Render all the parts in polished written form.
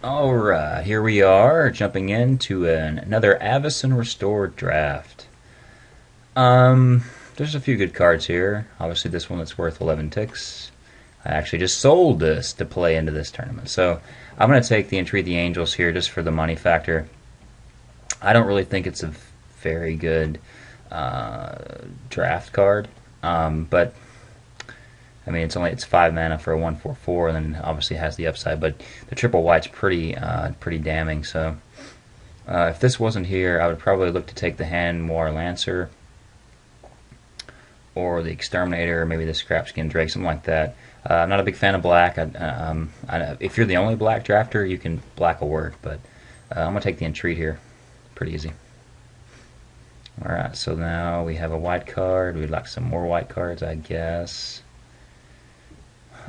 Alright, here we are, jumping into another Avacyn Restored draft. There's a few good cards here. Obviously this one that's worth 11 ticks. I actually just sold this to play into this tournament. So I'm going to take the Entreat the Angels here just for the money factor. I don't really think it's a very good draft card, but I mean, it's 5 mana for a 1/4/4, and then obviously has the upside. But the triple white's pretty damning. So if this wasn't here, I would probably look to take the Hand War Lancer or the Exterminator, or maybe the Scrapskin Drake, something like that. I'm not a big fan of black. If you're the only black drafter, you can black will work, but I'm gonna take the Entreat here. Pretty easy. All right, so now we have a white card. We'd like some more white cards, I guess.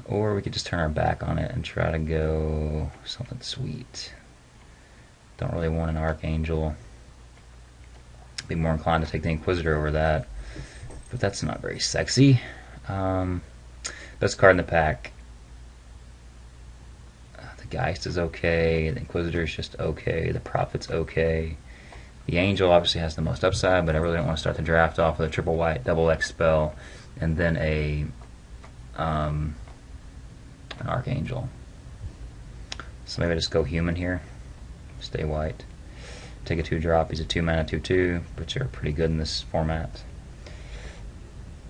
Or we could just turn our back on it and try to go something sweet. Don't really want an Archangel. Be more inclined to take the Inquisitor over that. But that's not very sexy. Best card in the pack. The Geist is okay. The Inquisitor is just okay. The Prophet's okay. The Angel obviously has the most upside, but I really don't want to start the draft off with a triple white double X spell and then an Archangel. So maybe I just go human here. Stay white. Take a 2-drop. He's a 2-mana 2/2, which are pretty good in this format.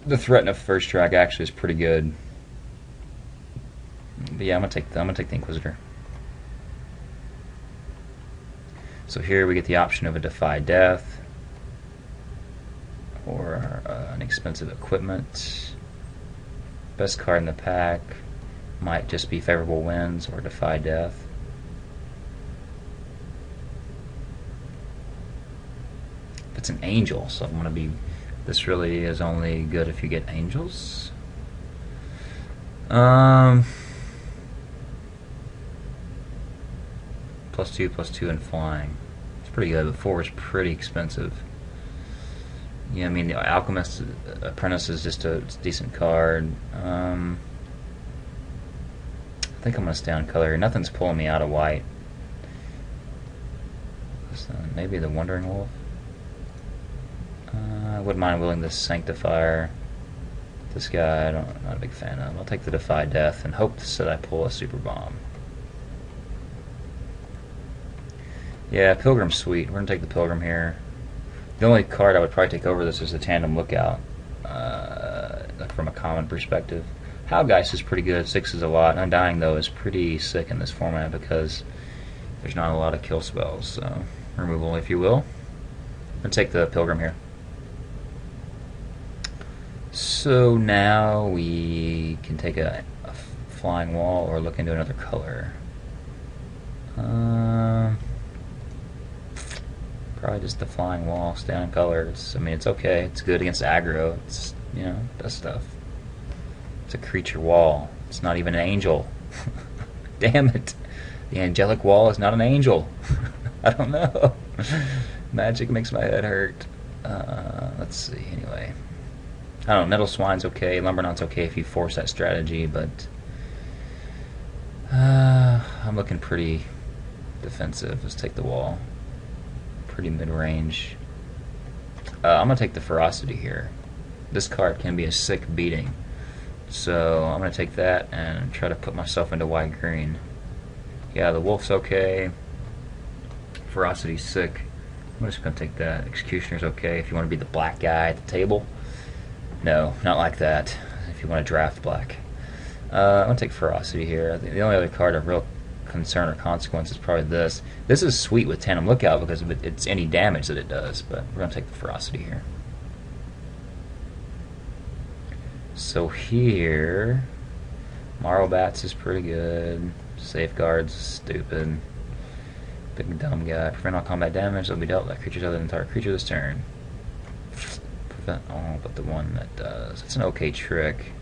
The threat of first track actually is pretty good. But yeah, I'm gonna take the Inquisitor. So here we get the option of a Defy Death or an expensive equipment. Best card in the pack might just be Favorable Winds or Defy Death. It's an angel, so I'm gonna be. This really is only good if you get angels. +2/+2 and flying. It's pretty good, but 4 is pretty expensive. Yeah, I mean the Alchemist Apprentice is just a decent card. I think I'm gonna stay on color. Nothing's pulling me out of white. So maybe the Wandering Wolf. I wouldn't mind willing this Sanctifier. This guy, I'm not a big fan of. I'll take the Defy Death and hope that I pull a Super Bomb. Yeah, Pilgrim's sweet. We're gonna take the Pilgrim here. The only card I would probably take over this is the Tandem Lookout, from a common perspective. Howgeist is pretty good. 6 is a lot. Undying though is pretty sick in this format because there's not a lot of kill spells. So removal, if you will. I'm gonna take the Pilgrim here. So now we can take a Flying Wall or look into another color. Probably just the Flying Wall. Stay on color. I mean, it's okay. It's good against aggro. It's, does stuff. It's a creature wall. It's not even an angel. Damn it. The angelic wall is not an angel. I don't know. Magic makes my head hurt. Let's see, anyway. I don't know, Nettle Swine's okay, Lumbernaut's okay if you force that strategy, but I'm looking pretty defensive. Let's take the wall. Pretty mid-range. I'm going to take the Ferocity here. This card can be a sick beating. So I'm going to take that and try to put myself into white-green. Yeah, the Wolf's okay. Ferocity's sick. I'm just going to take that. Executioner's okay if you want to be the black guy at the table. No, not like that. If you want to draft black. I'm going to take Ferocity here. The only other card of real concern or consequence is probably this. This is sweet with Tandem Lookout because of it's any damage that it does, but we're going to take the Ferocity here. So here, Marlbats is pretty good. Safeguard's stupid. Big dumb guy. Prevent all combat damage that will be dealt by creatures other than target creature this turn. Prevent all but the one that does. It's an okay trick.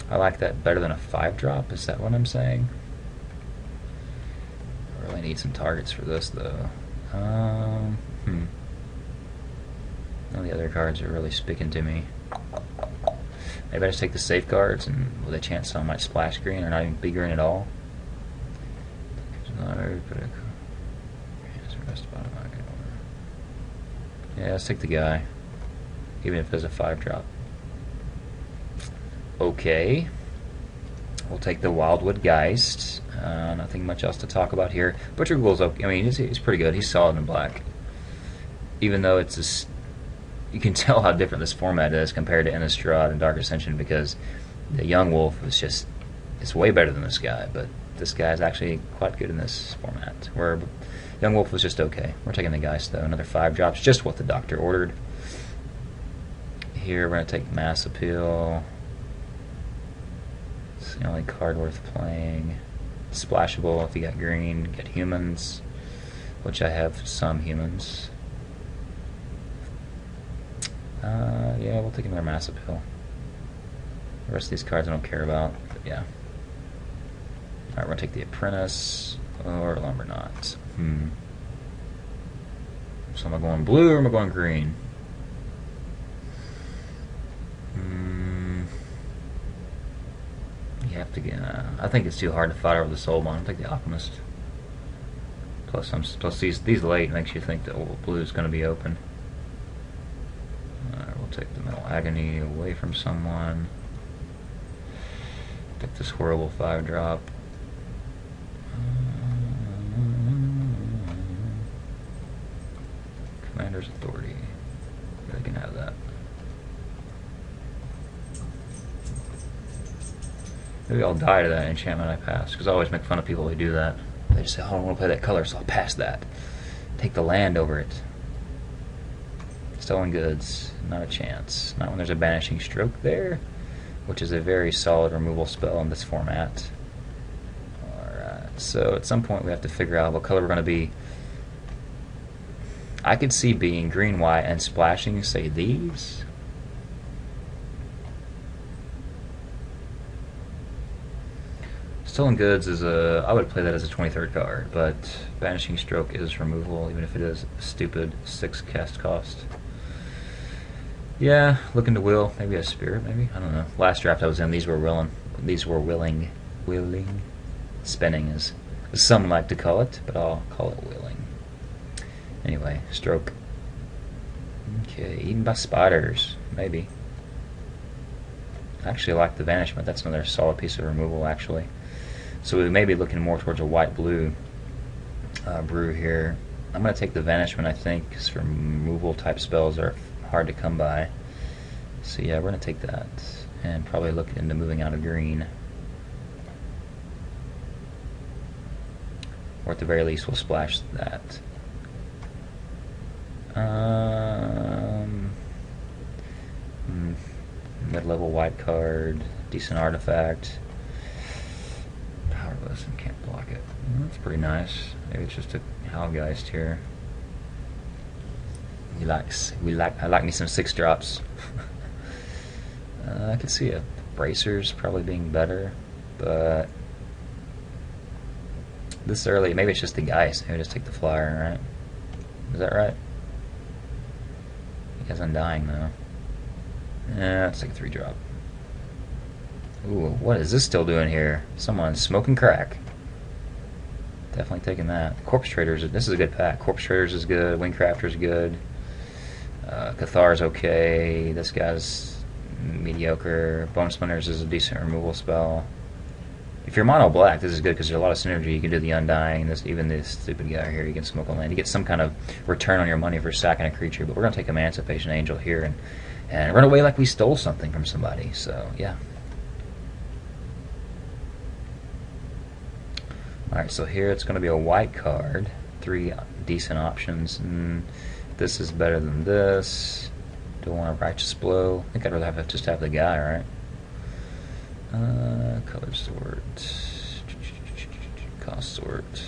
I like that better than a 5-drop. Is that what I'm saying? I really need some targets for this though. None of the other cards are really speaking to me. Maybe I just take the safeguards and with a chance I might splash green or not even be green at all. Yeah, let's take the guy, even if there's a 5-drop. Okay. We'll take the Wildwood Geist. Nothing much else to talk about here. Butcher Ghoul's okay. I mean, he's pretty good. He's solid in black. Even though it's this, you can tell how different this format is compared to Innistrad and Dark Ascension, because the Young Wolf is just, it's way better than this guy, but this guy is actually quite good in this format, where Young Wolf was just okay. We're taking the Geist, though. Another 5 drops, just what the doctor ordered. Here, we're going to take Mass Appeal. It's the only card worth playing. Splashable if you got green. Get humans, which I have some humans. Yeah, we'll take another Mass Appeal. The rest of these cards I don't care about, but yeah. Alright, we're going to take the Apprentice or Lumberknot. So am I going blue or am I going green? You have to get. I think it's too hard to fight over the Soul Bond. I'll take the Alchemist. Plus these late makes you think that blue is going to be open. We'll take the Metal Agony away from someone. Take this horrible 5-drop. Commander's Authority. They can have that. Maybe I'll die to that enchantment I pass, because I always make fun of people who do that. They just say, oh, I don't want to play that color, so I'll pass that. Take the land over it. Stolen Goods, not a chance. Not when there's a Banishing Stroke there, which is a very solid removal spell in this format. Alright, so at some point we have to figure out what color we're going to be. I could see being green, white, and splashing, say these. Stolen Goods is I would play that as a 23rd card, but Banishing Stroke is removal, even if it is a stupid 6 cast cost. Yeah, looking to will, maybe a Spirit, maybe? I don't know. Last draft I was in, these were willing. Spinning is, as some like to call it, but I'll call it willing. Anyway, Stroke. Okay, eaten by spiders, maybe. I actually like the Vanishment, that's another solid piece of removal, actually. So we may be looking more towards a white-blue brew here. I'm going to take the Vanishment, I think, because removal type spells are hard to come by. So yeah, we're going to take that and probably look into moving out of green. Or at the very least, we'll splash that. Mid-level white card, decent artifact. Powerless and can't block it. That's pretty nice. Maybe it's just a Howlgeist here. I like me some 6-drops. I could see a Bracers probably being better, but this early, maybe it's just the Geist. Maybe just take the Flyer, right? Is that right? He has Undying though. Yeah, let's take a 3-drop. Ooh, what is this still doing here? Someone's smoking crack. Definitely taking that. Corpse Traders, this is a good pack. Corpse Traders is good, Wingcrafter's good. Cathar's okay. This guy's mediocre. Bone Splinters is a decent removal spell. If you're mono black, this is good because there's a lot of synergy. You can do the Undying. Even this stupid guy here, you can smoke a land. You get some kind of return on your money for sacking a creature. But we're going to take Emancipation Angel here and run away like we stole something from somebody. So, yeah. Alright, so here it's going to be a white card. 3 decent options. This is better than this. Don't want a Righteous Blow. I think I'd rather just have the guy, right? Color sort. Cost sort.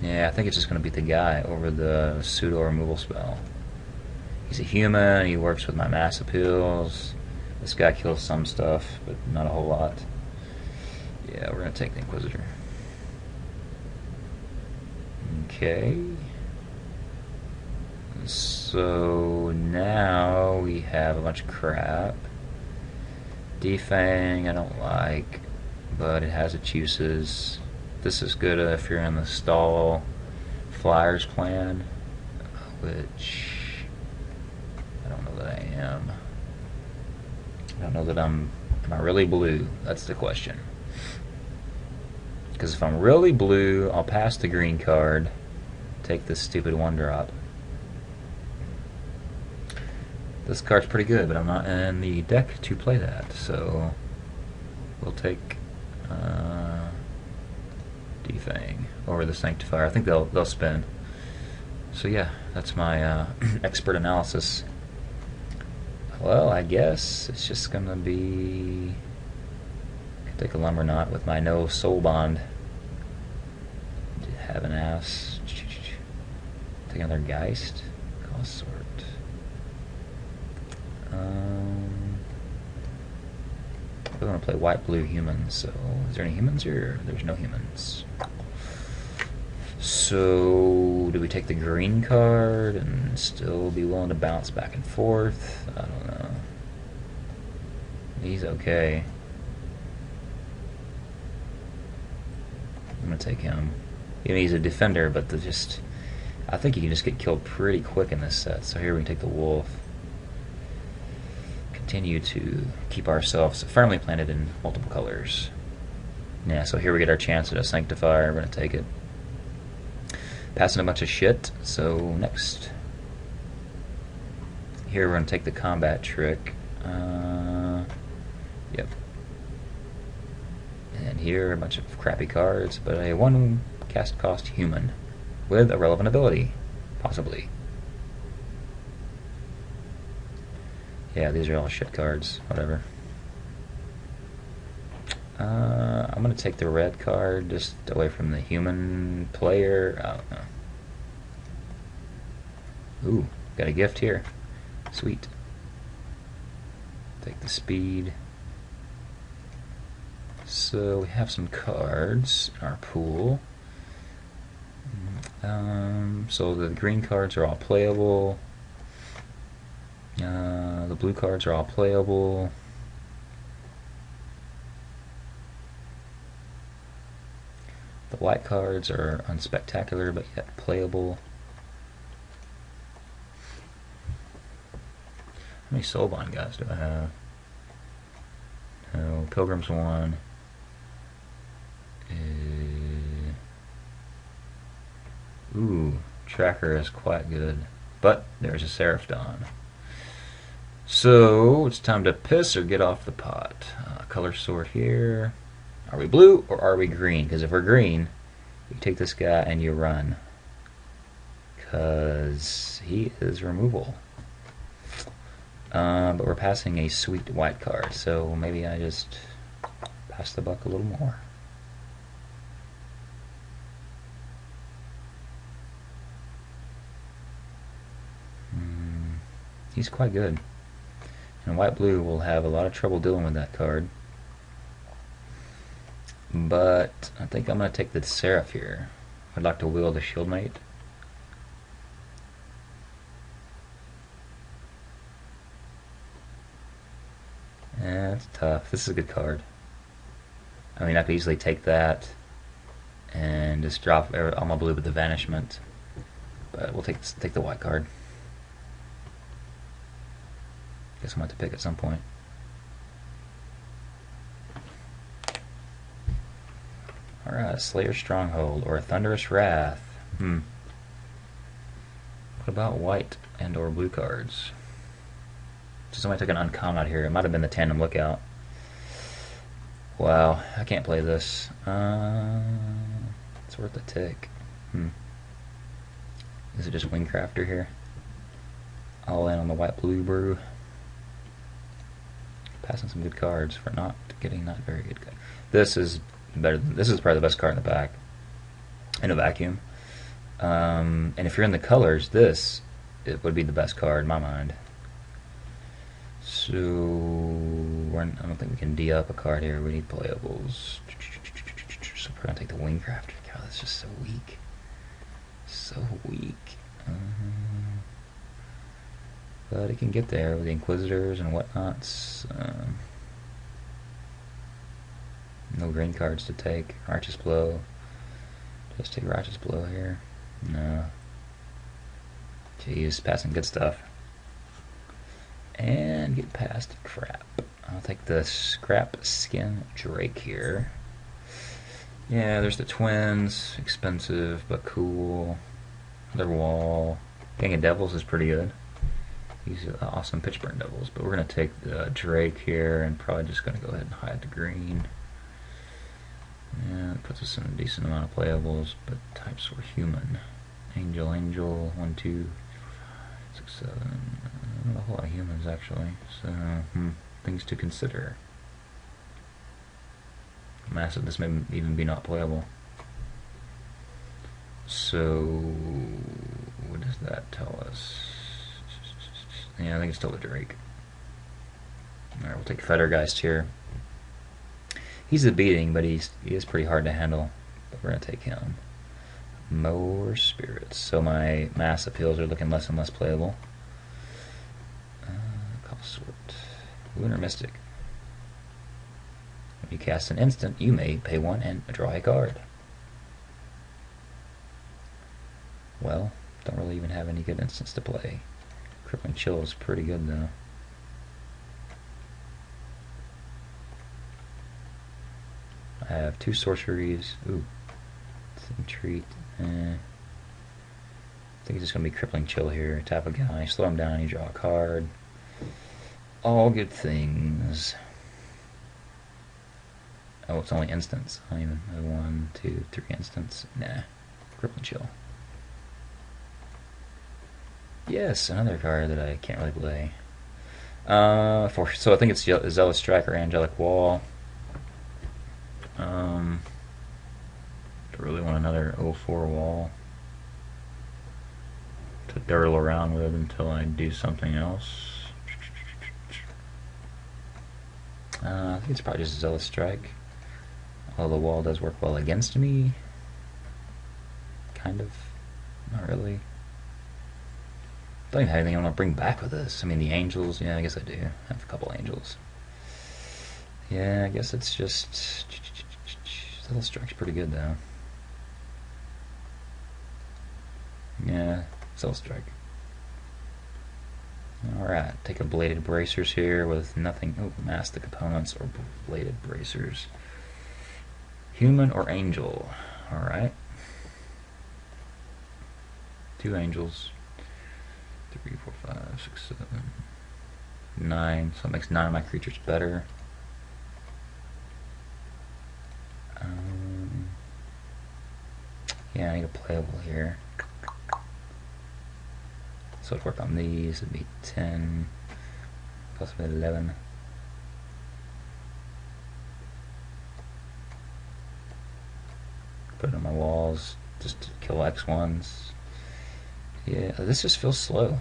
Yeah, I think it's just going to beat the guy over the pseudo removal spell. He's a human, he works with my mass appeals. This guy kills some stuff, but not a whole lot. Yeah, we're going to take the Inquisitor. Okay. So now we have a bunch of crap. Defang I don't like, but it has its uses. This is good if you're in the stall Flyers plan. which I don't know that I am. I don't know that am I really blue? That's the question. Because if I'm really blue, I'll pass the green card, take this stupid 1-drop. This card's pretty good, but I'm not in the deck to play that, so we'll take D-Thing over the Sanctifier. I think they'll spin. So yeah, that's my expert analysis. Well, I guess it's just gonna be. Could take a Lumber Knot with my no soul bond. Have an ass. Take another Geist. Cost sort. We're gonna play white blue humans. So is there any humans here? There's no humans. So do we take the green card and still be willing to bounce back and forth? I don't know. He's okay. I'm gonna take him. You know, he's a defender, but I think he can just get killed pretty quick in this set. So here we can take the wolf. Continue to keep ourselves firmly planted in multiple colors. Yeah, so here we get our chance at a Sanctifier. We're gonna take it. Passing a bunch of shit. So next, here we're gonna take the combat trick. Yep. And here a bunch of crappy cards, but a 1 cast cost human with a relevant ability, possibly. Yeah, these are all shit cards. Whatever. I'm gonna take the red card just away from the human player. I don't know. Ooh, got a gift here. Sweet. Take the speed. So we have some cards in our pool. So the green cards are all playable. The blue cards are all playable. The white cards are unspectacular but yet playable. How many Soulbond guys do I have? No, Pilgrim's 1. Ooh, Tracker is quite good. But there's a Seraph Dawn. So it's time to piss or get off the pot. Color sort here. Are we blue or are we green? Because if we're green, you take this guy and you run. Because he is removal. But we're passing a sweet white card, so maybe I just pass the buck a little more. He's quite good. And white-blue will have a lot of trouble dealing with that card. But I think I'm going to take the Seraph here. I'd like to wield a Shieldmate. Yeah, it's tough. This is a good card. I mean, I could easily take that and just drop all my blue with the Vanishment. But we'll take the white card. Guess I'm going to have to pick at some point. Alright, Slayer's Stronghold or a Thunderous Wrath. What about white and or blue cards? So somebody took an uncommon out here. It might have been the Tandem Lookout. Wow, I can't play this. It's worth a tick. Is it just Wingcrafter here? All in on the white-blue brew. Passing some good cards for not getting not very good cards. This is better. This is probably the best card in the pack. In a vacuum. And if you're in the colors, it would be the best card in my mind. So I don't think we can D up a card here. We need playables. So we're gonna take the Wingcrafter. God, that's just so weak. So weak. But it can get there with the Inquisitors and whatnots. No green cards to take. Righteous Blow. Just take Righteous Blow here. No. Jeez, passing good stuff. And get past crap. I'll take the scrap skin Drake here. Yeah, there's the twins. Expensive, but cool. Another wall. Gang of Devils is pretty good. These are awesome Pitchburn Devils. But we're going to take the Drake here and probably just going to go ahead and hide the green. Yeah, it puts us in a decent amount of playables, but types were human. Angel, 1, 2, 6, 7. Not a whole lot of humans, actually. So, things to consider. Massive, this may even be not playable. So, what does that tell us? Yeah, I think it's still the Drake. Alright, we'll take Fettergeist here. He's a beating, but he is pretty hard to handle. But we're going to take him. More spirits. So my mass appeals are looking less and less playable. Sort. Lunar Mystic. When you cast an instant, you may pay 1 and draw a card. Well, don't really even have any good instants to play. Crippling Chill is pretty good though. I have 2 sorceries. Ooh. Entreat. I think it's just going to be Crippling Chill here. Tap a guy, slow him down, you draw a card. All good things. Oh, it's only instants. I don't even have 1, 2, 3 instants. Nah. Crippling Chill. Yes, another card that I can't really play. So I think it's Zealous Strike or Angelic Wall. I really want another 04 wall to dirtle around with until I do something else. I think it's probably just Zealous Strike. Although the wall does work well against me. Kind of. Not really. Don't even have anything I want to bring back with this. I mean, the angels. Yeah, I guess I do. I have a couple angels. Yeah, I guess it's just... Zealous Strike's pretty good, though. Yeah, Zealous Strike. Alright, take a Bladed Bracers here with nothing. Oh, mask the components or Bladed Bracers. Human or angel. Alright. 2 angels. 3, 4, 5, 6, 7, 9. So it makes 9 of my creatures better. Yeah, I need a playable here. So let's work on these. It'd be 10, possibly 11. Put it on my walls just to kill X1s. Yeah, this just feels slow.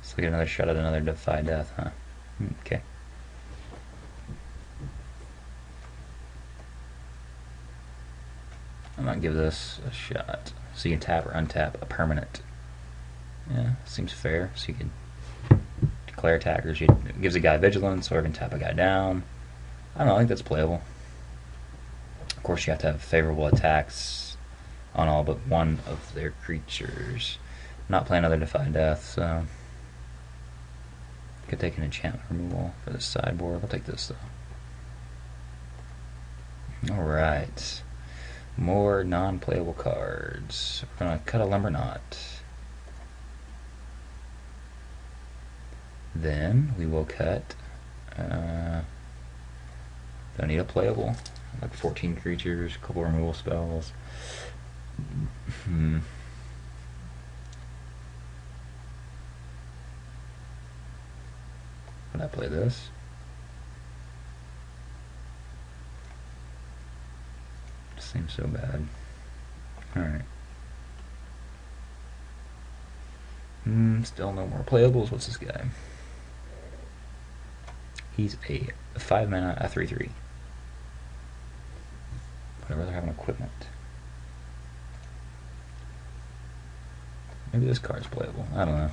Let's get another shot at another Defy Death, huh? Okay. I might give this a shot. So you can tap or untap a permanent. Yeah, seems fair. So you can declare attackers. It gives a guy vigilance, or you can tap a guy down. I don't know, I think that's playable. Of course, you have to have favorable attacks on all but one of their creatures. I'm not playing another Defy Death, so could take an enchantment removal for the sideboard. I'll take this though. Alright. More non-playable cards. We're going to cut a Lumber Knot. Then we will cut... don't need a playable. Like 14 creatures, a couple removal spells. Would I play this? Seems so bad. Alright. Still no more playables. What's this guy? He's a 5 mana, a 3/3. But I'd rather have an equipment. Maybe this card's playable. I don't know.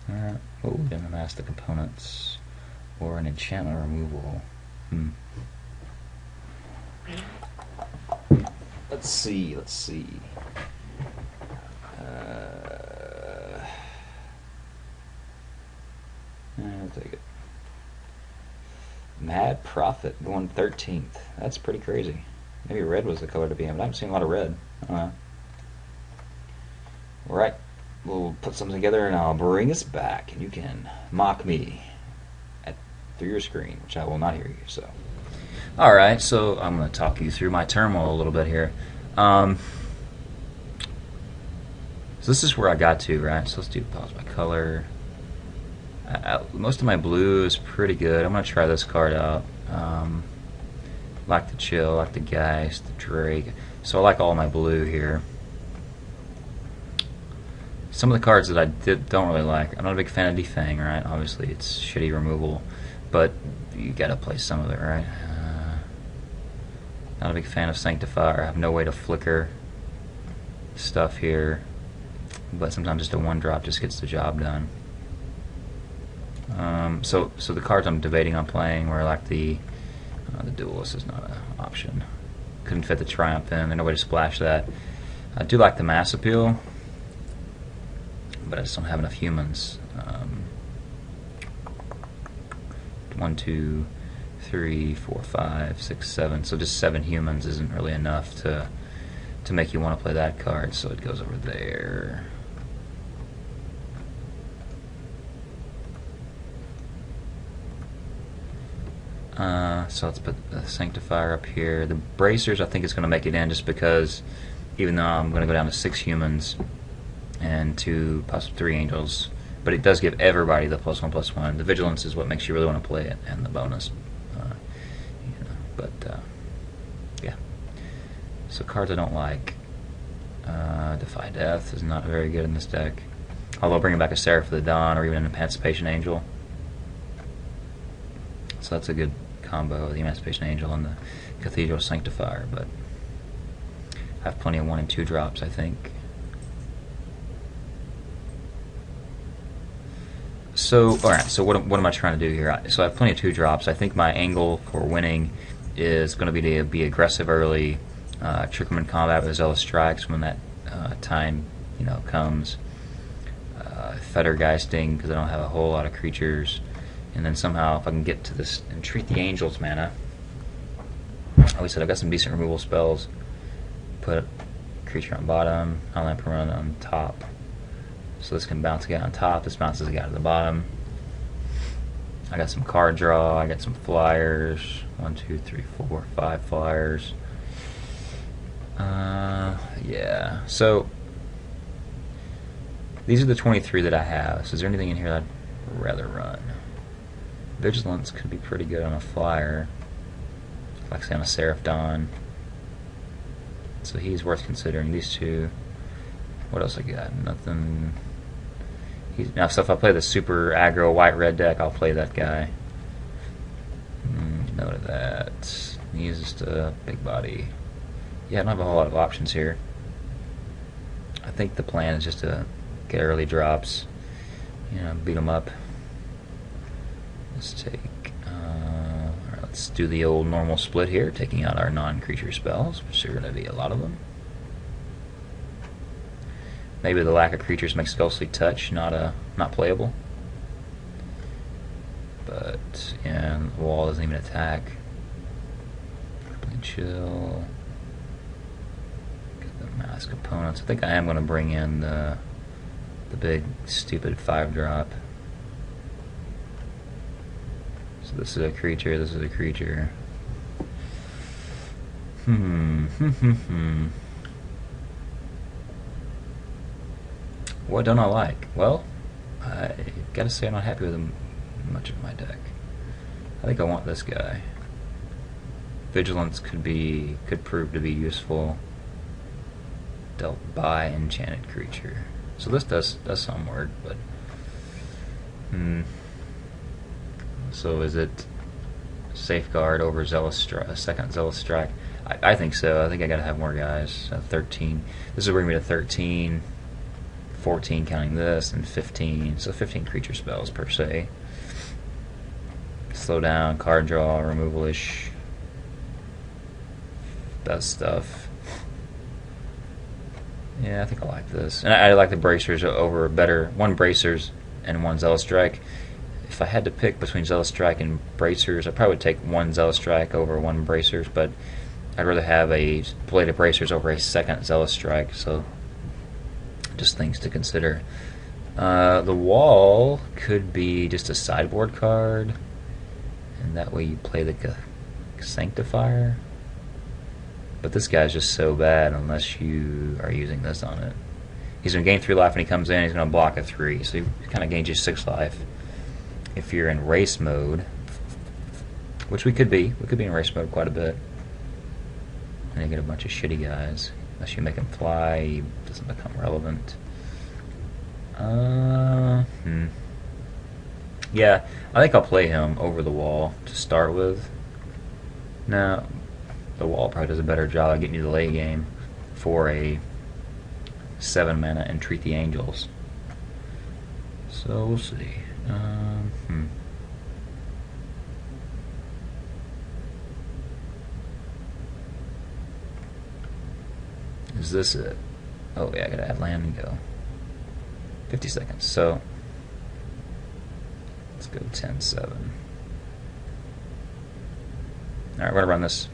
Alright. Oh, we're gonna mask the components. Or an enchantment removal. let's see. I'll take it. Mad Prophet going 13th. That's pretty crazy. Maybe red was the color to be in, but I haven't seen a lot of red. Alright, we'll put something together and I'll bring us back, and you can mock me through your screen, which I will not hear you. So, alright, so I'm going to talk you through my turmoil a little bit here. So this is where I got to, right? So let's do pause by color. Most of my blue is pretty good. I'm going to try this card out. Like the Chill, like the Geist, the Drake. So I like all my blue here. Some of the cards that I don't really like. I'm not a big fan of Defang, right? Obviously it's shitty removal, but you gotta play some of it, right? Not a big fan of Sanctifier. I have no way to flicker stuff here, but sometimes just a 1-drop just gets the job done. So the cards I'm debating on playing were like the Duelist is not an option. Couldn't fit the Triumph in. There's no way to splash that. I do like the Mass Appeal, but I just don't have enough humans. 1, 2, 3, 4, 5, 6, 7. So just 7 humans isn't really enough to make you want to play that card. So it goes over there. So let's put the Sanctifier up here. The Bracers I think is going to make it in just because even though I'm going to go down to 6 humans and 2, possibly 3 angels, but it does give everybody the +1/+1. The Vigilance is what makes you really want to play it, and the bonus. Yeah. So cards I don't like. Defy Death is not very good in this deck. Although bringing back a Seraph of the Dawn or even an Emancipation Angel. So that's a good combo, the Emancipation Angel and the Cathedral Sanctifier, but I have plenty of 1 and 2 drops, I think. So, alright, so what am I trying to do here? So I have plenty of 2 drops. I think my angle for winning is going to be aggressive early, trick them in combat with Zealous Strikes when that time comes, Fettergeisting because I don't have a whole lot of creatures. And then somehow, if I can get to this and treat the Angels mana, like I said, I've got some decent removal spells. Put a creature on bottom, Outland Permanent on top. So this can bounce a guy on top, this bounces a guy to the bottom. I got some card draw, I got some flyers. 1, 2, 3, 4, 5 flyers. Yeah, so these are the 23 that I have. So is there anything in here that I'd rather run? Vigilance could be pretty good on a flyer, like say on a Seraph Dawn. So he's worth considering. These 2. What else I got? Nothing. Now, so if I play the super aggro white-red deck, I'll play that guy. Note of that. He's just a big body. Yeah, I don't have a whole lot of options here. I think the plan is just to get early drops, beat them up. Let's take, alright, let's do the old normal split here, taking out our non-creature spells, which are going to be a lot of them. Maybe the lack of creatures makes Ghostly Touch not playable. But, yeah, the wall doesn't even attack. Chill. Get the mask opponents. I think I am going to bring in the big, stupid 5-drop. So this is a creature, this is a creature. What don't I like? Well, I gotta say I'm not happy with much of my deck. I think I want this guy. Vigilance could prove to be useful. Dealt by enchanted creature. So this does some work, but so is it Safeguard over second Zealous Strike? I think so. I think I gotta have more guys. 13. This will bring me to 13, 14 counting this, and 15. So 15 creature spells per se. Slow down, card draw, removal-ish. That stuff. Yeah, I think I like this. And I like the bracers over better. One bracers and one Zealous Strike. If I had to pick between Zealous Strike and bracers, I probably would take one Zealous Strike over one bracers, but I'd rather have a blade of bracers over a second Zealous Strike, so just things to consider. The wall could be just a sideboard card, and that way you play the Sanctifier. But this guy's just so bad unless you are using this on it. He's going to gain 3 life when he comes in, he's going to block a 3, so he kind of gains you 6 life. If you're in race mode, which we could be in race mode quite a bit, and you get a bunch of shitty guys. Unless you make him fly, he doesn't become relevant. Yeah, I think I'll play him over the wall to start with. Now, the wall probably does a better job of getting you the late game for a 7 mana Entreat the Angels. So we'll see. Is this it? Oh yeah, I gotta add land and go. 50 seconds. So let's go 10-7. Alright, we're gonna run this.